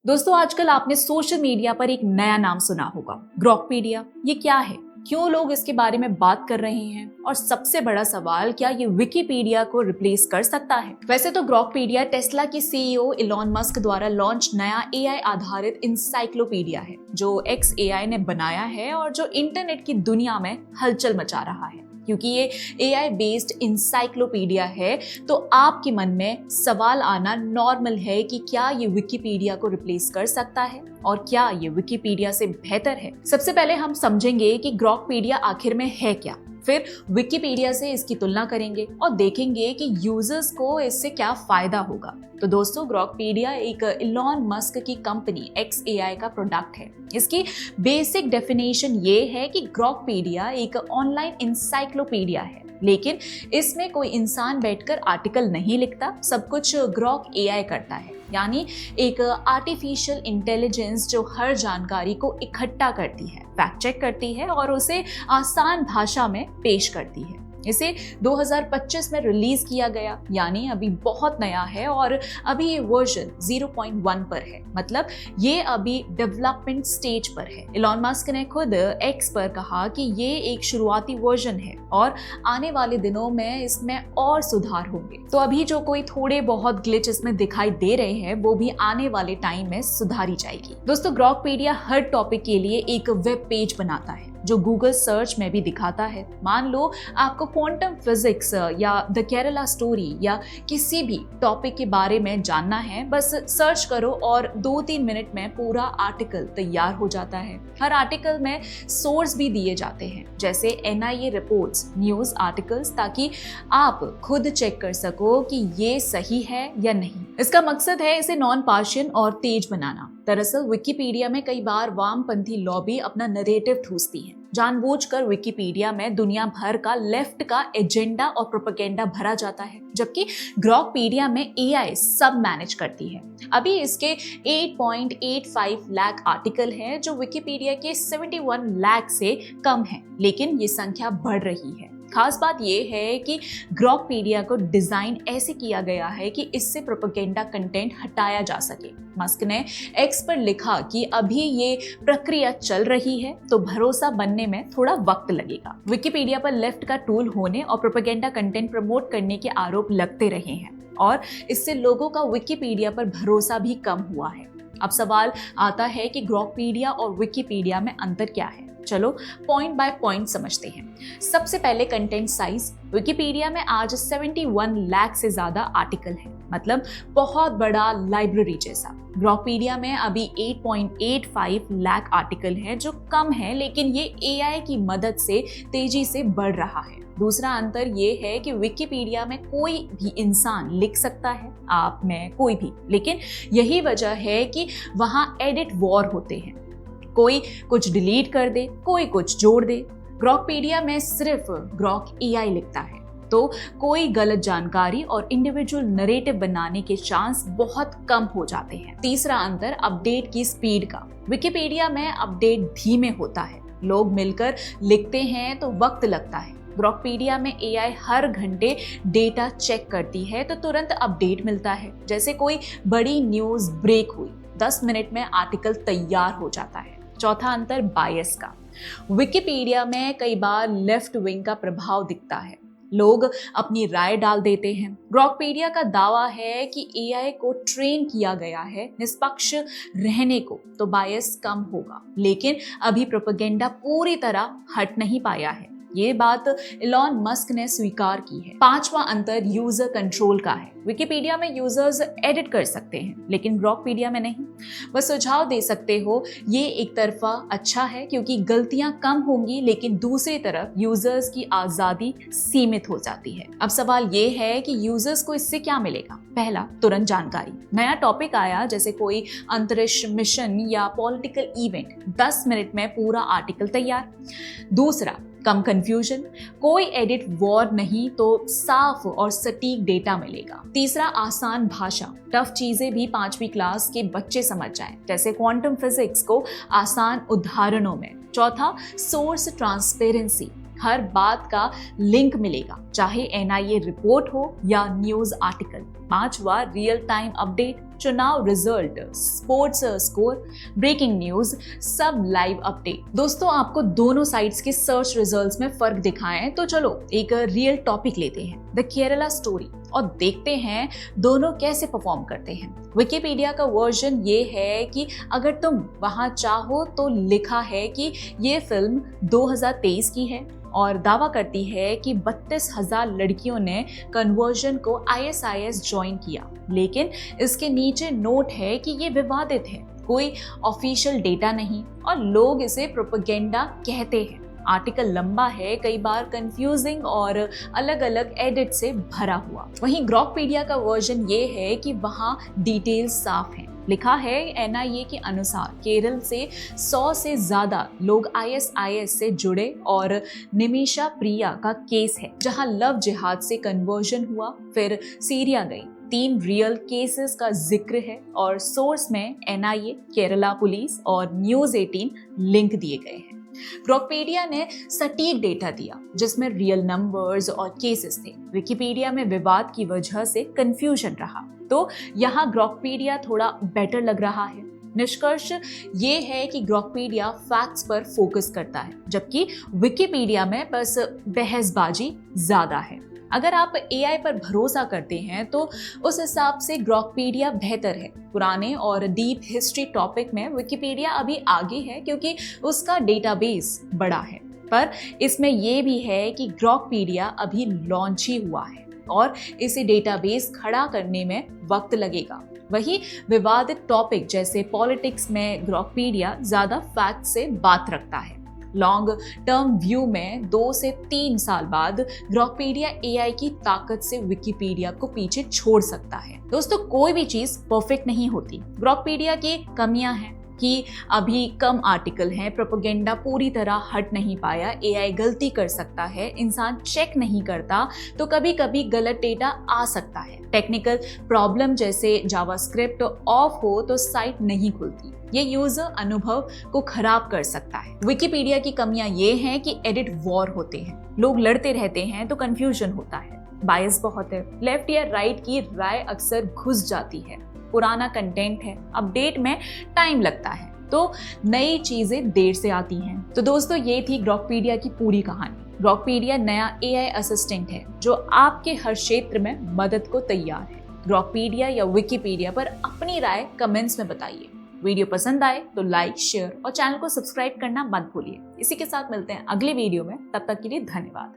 दोस्तों आजकल आपने सोशल मीडिया पर एक नया नाम सुना होगा, ग्रॉकपीडिया। ये क्या है, क्यों लोग इसके बारे में बात कर रहे हैं, और सबसे बड़ा सवाल, क्या ये विकिपीडिया को रिप्लेस कर सकता है? वैसे तो ग्रॉकपीडिया टेस्ला की सीईओ इलॉन मस्क द्वारा लॉन्च नया एआई आधारित इंसाइक्लोपीडिया है जो XAI ने बनाया है और जो इंटरनेट की दुनिया में हलचल मचा रहा है। क्योंकि ये AI बेस्ड इंसाइक्लोपीडिया है तो आपके मन में सवाल आना नॉर्मल है कि क्या ये विकिपीडिया को रिप्लेस कर सकता है और क्या ये विकिपीडिया से बेहतर है। सबसे पहले हम समझेंगे कि ग्रॉकपीडिया आखिर में है क्या, फिर विकिपीडिया से इसकी तुलना करेंगे और देखेंगे कि यूजर्स को इससे क्या फायदा होगा। तो दोस्तों ग्रॉकपीडिया एक इलॉन मस्क की कंपनी XAI का प्रोडक्ट है। इसकी बेसिक डेफिनेशन ये है कि ग्रॉकपीडिया एक ऑनलाइन इंसाइक्लोपीडिया है, लेकिन इसमें कोई इंसान बैठकर आर्टिकल नहीं लिखता, सब कुछ ग्रॉक AI करता है। यानी एक आर्टिफिशियल इंटेलिजेंस जो हर जानकारी को इकट्ठा करती है, फैक्ट चेक करती है और उसे आसान भाषा में पेश करती है। इसे 2025 में रिलीज किया गया, यानी अभी बहुत नया है और अभी ये वर्जन 0.1 पर है, मतलब ये अभी डेवलपमेंट स्टेज पर है। इलॉन मस्क ने खुद X पर कहा कि ये एक शुरुआती वर्जन है और आने वाले दिनों में इसमें और सुधार होंगे। तो अभी जो कोई थोड़े बहुत ग्लिच इसमें दिखाई दे रहे हैं वो भी आने वाले टाइम में सुधारी जाएगी। दोस्तों ग्रॉकपीडिया हर टॉपिक के लिए एक वेब पेज बनाता है जो गूगल सर्च में भी दिखाता है। मान लो आपको क्वांटम फिजिक्स या द केरला स्टोरी या किसी भी टॉपिक के बारे में जानना है, बस सर्च करो और 2-3 मिनट में पूरा आर्टिकल तैयार हो जाता है। हर आर्टिकल में सोर्स भी दिए जाते हैं, जैसे NIA रिपोर्ट्स, न्यूज आर्टिकल्स, ताकि आप खुद चेक कर सको कि ये सही है या नहीं। इसका मकसद है इसे नॉन पार्शियल और तेज बनाना। दरअसल विकिपीडिया में कई बार वामपंथी लॉबी अपना नरेटिव ठूसती है। जानबूझकर विकिपीडिया में दुनिया भर का लेफ्ट का एजेंडा और प्रोपेगेंडा भरा जाता है, जबकि ग्रॉकपीडिया में AI सब मैनेज करती है। अभी इसके 8.85 लाख आर्टिकल हैं जो विकिपीडिया के 71 लाख से कम है, लेकिन ये संख्या बढ़ रही है। खास बात यह है कि ग्रॉकपीडिया को डिजाइन ऐसे किया गया है कि इससे प्रोपेगेंडा कंटेंट हटाया जा सके। मस्क ने X पर लिखा कि अभी ये प्रक्रिया चल रही है, तो भरोसा बनने में थोड़ा वक्त लगेगा। विकिपीडिया पर लेफ्ट का टूल होने और प्रोपेगेंडा कंटेंट प्रमोट करने के आरोप लगते रहे हैं और इससे लोगों का विकिपीडिया पर भरोसा भी कम हुआ है। अब सवाल आता है कि ग्रॉकपीडिया और विकिपीडिया में अंतर क्या है। चलो पॉइंट बाय पॉइंट समझते हैं। सबसे पहले कंटेंट साइज। विकिपीडिया में आज 71 लाख से ज्यादा आर्टिकल हैं, मतलब बहुत बड़ा लाइब्रेरी जैसा। ग्रॉकपीडिया में अभी 8.85 लाख आर्टिकल हैं जो कम है, लेकिन ये AI की मदद से तेजी से बढ़ रहा है। दूसरा अंतर ये है कि विकिपीडिया में कोई भी इंसान लिख सकता है, आप में कोई भी, लेकिन यही वजह है कि वहाँ एडिट वॉर होते हैं। कोई कुछ डिलीट कर दे, कोई कुछ जोड़ दे। ग्रॉकपीडिया में सिर्फ ग्रॉक AI लिखता है, तो कोई गलत जानकारी और इंडिविजुअल नरेटिव बनाने के चांस बहुत कम हो जाते हैं। तीसरा अंतर अपडेट की स्पीड का। विकिपीडिया में अपडेट धीमे होता है, लोग मिलकर लिखते हैं तो वक्त लगता है। ग्रॉकपीडिया में AI हर घंटे डेटा चेक करती है तो तुरंत अपडेट मिलता है। जैसे कोई बड़ी न्यूज ब्रेक हुई, 10 मिनट में आर्टिकल तैयार हो जाता है। चौथा अंतर बायस का। विकिपीडिया में कई बार लेफ्ट विंग का प्रभाव दिखता है, लोग अपनी राय डाल देते हैं। ग्रॉकपीडिया का दावा है कि AI को ट्रेन किया गया है निष्पक्ष रहने को, तो बायस कम होगा, लेकिन अभी प्रोपेगेंडा पूरी तरह हट नहीं पाया है। ये बात इलॉन मस्क ने स्वीकार की है। पांचवा अंतर यूजर कंट्रोल का है। विकिपीडिया में यूजर्स एडिट कर सकते हैं, लेकिन ग्रॉकपीडिया में नहीं। वह सुझाव दे सकते हो, ये एक तरफा अच्छा है क्योंकि गलतियां कम होंगी, लेकिन दूसरी तरफ यूजर्स की आजादी सीमित हो जाती है। अब सवाल ये है कि यूजर्स को इससे क्या मिलेगा। पहला, तुरंत जानकारी। नया टॉपिक आया, जैसे कोई अंतरिक्ष मिशन या पॉलिटिकल इवेंट, 10 मिनट में पूरा आर्टिकल तैयार। दूसरा, कम कंफ्यूजन, कोई एडिट वॉर नहीं तो साफ और सटीक डेटा मिलेगा। तीसरा, आसान भाषा, टफ चीजें भी 5वीं क्लास के बच्चे समझ जाएं, जैसे क्वांटम फिजिक्स को आसान उदाहरणों में। चौथा, सोर्स ट्रांसपेरेंसी, हर बात का लिंक मिलेगा, चाहे NIA रिपोर्ट हो या न्यूज आर्टिकल। 5वां, रियल टाइम अपडेट, चुनाव result, sports score, breaking news, सब लाइव अपडेट। दोस्तों आपको दोनों साइट्स के सर्च रिजल्ट्स में फर्क दिखाएं तो चलो एक रियल टॉपिक लेते हैं, द केरला स्टोरी, और देखते हैं दोनों कैसे परफॉर्म करते हैं। विकिपीडिया का वर्जन ये है कि अगर तुम वहां चाहो तो लिखा है कि ये फिल्म 2023 की है और दावा करती है कि 32,000 लड़कियों ने कन्वर्जन को ISIS ज्वाइन किया, लेकिन इसके नीचे नोट है कि ये विवादित है, कोई ऑफिशियल डेटा नहीं और लोग इसे प्रोपेगेंडा कहते हैं। आर्टिकल लंबा है, कई बार कंफ्यूजिंग और अलग अलग एडिट से भरा हुआ। वहीं ग्रॉकपीडिया का वर्जन ये है कि वहाँ डिटेल्स साफ हैं। लिखा है NIA के अनुसार केरल से 100 से ज्यादा लोग ISIS से जुड़े और निमिषा प्रिया का केस है जहां लव जिहाद से कन्वर्जन हुआ, फिर सीरिया गई। 3 रियल केसेस का जिक्र है और सोर्स में NIA, केरला पुलिस और न्यूज़ 18 लिंक दिए गए हैं। ग्रॉकपीडिया ने सटीक डेटा दिया जिसमें रियल नंबर्स और केसेस थे। विकिपीडिया में विवाद की वजह से कंफ्यूजन रहा, तो यहाँ ग्रॉकपीडिया थोड़ा बेटर लग रहा है। निष्कर्ष ये है कि ग्रॉकपीडिया फैक्ट्स पर फोकस करता है, जबकि विकिपीडिया में बस बहसबाजी ज्यादा है। अगर आप AI पर भरोसा करते हैं तो उस हिसाब से ग्रॉकपीडिया बेहतर है। पुराने और डीप हिस्ट्री टॉपिक में विकिपीडिया अभी आगे है क्योंकि उसका डेटाबेस बड़ा है, पर इसमें यह भी है कि ग्रॉकपीडिया अभी लॉन्च ही हुआ है और इसे डेटाबेस खड़ा करने में वक्त लगेगा। वही विवादित टॉपिक जैसे पॉलिटिक्स में ग्रॉकपीडिया ज्यादा फैक्ट से बात रखता है। लॉन्ग टर्म व्यू में 2 से 3 साल बाद ग्रॉकपीडिया AI की ताकत से विकिपीडिया को पीछे छोड़ सकता है। दोस्तों कोई भी चीज परफेक्ट नहीं होती। ग्रॉकपीडिया की कमियां हैं कि अभी कम आर्टिकल हैं, प्रोपेगेंडा पूरी तरह हट नहीं पाया, AI गलती कर सकता है, इंसान चेक नहीं करता तो कभी कभी गलत डेटा आ सकता है, टेक्निकल प्रॉब्लम जैसे जावास्क्रिप्ट ऑफ हो तो साइट नहीं खुलती, ये यूजर अनुभव को खराब कर सकता है। विकिपीडिया की कमियां ये हैं कि एडिट वॉर होते हैं, लोग लड़ते रहते हैं तो कंफ्यूजन होता है, बायस बहुत है, लेफ्ट या राइट की राय अक्सर घुस जाती है, पुराना कंटेंट है, अपडेट में टाइम लगता है, तो नई चीजें देर से आती हैं। तो दोस्तों ये थी ग्रॉकपीडिया की पूरी कहानी। ग्रॉकपीडिया नया AI असिस्टेंट है जो आपके हर क्षेत्र में मदद को तैयार है। ग्रॉकपीडिया या विकिपीडिया पर अपनी राय कमेंट्स में बताइए। वीडियो पसंद आए तो लाइक, शेयर और चैनल को सब्सक्राइब करना मत भूलिए। इसी के साथ मिलते हैं अगले वीडियो में, तब तक के लिए धन्यवाद।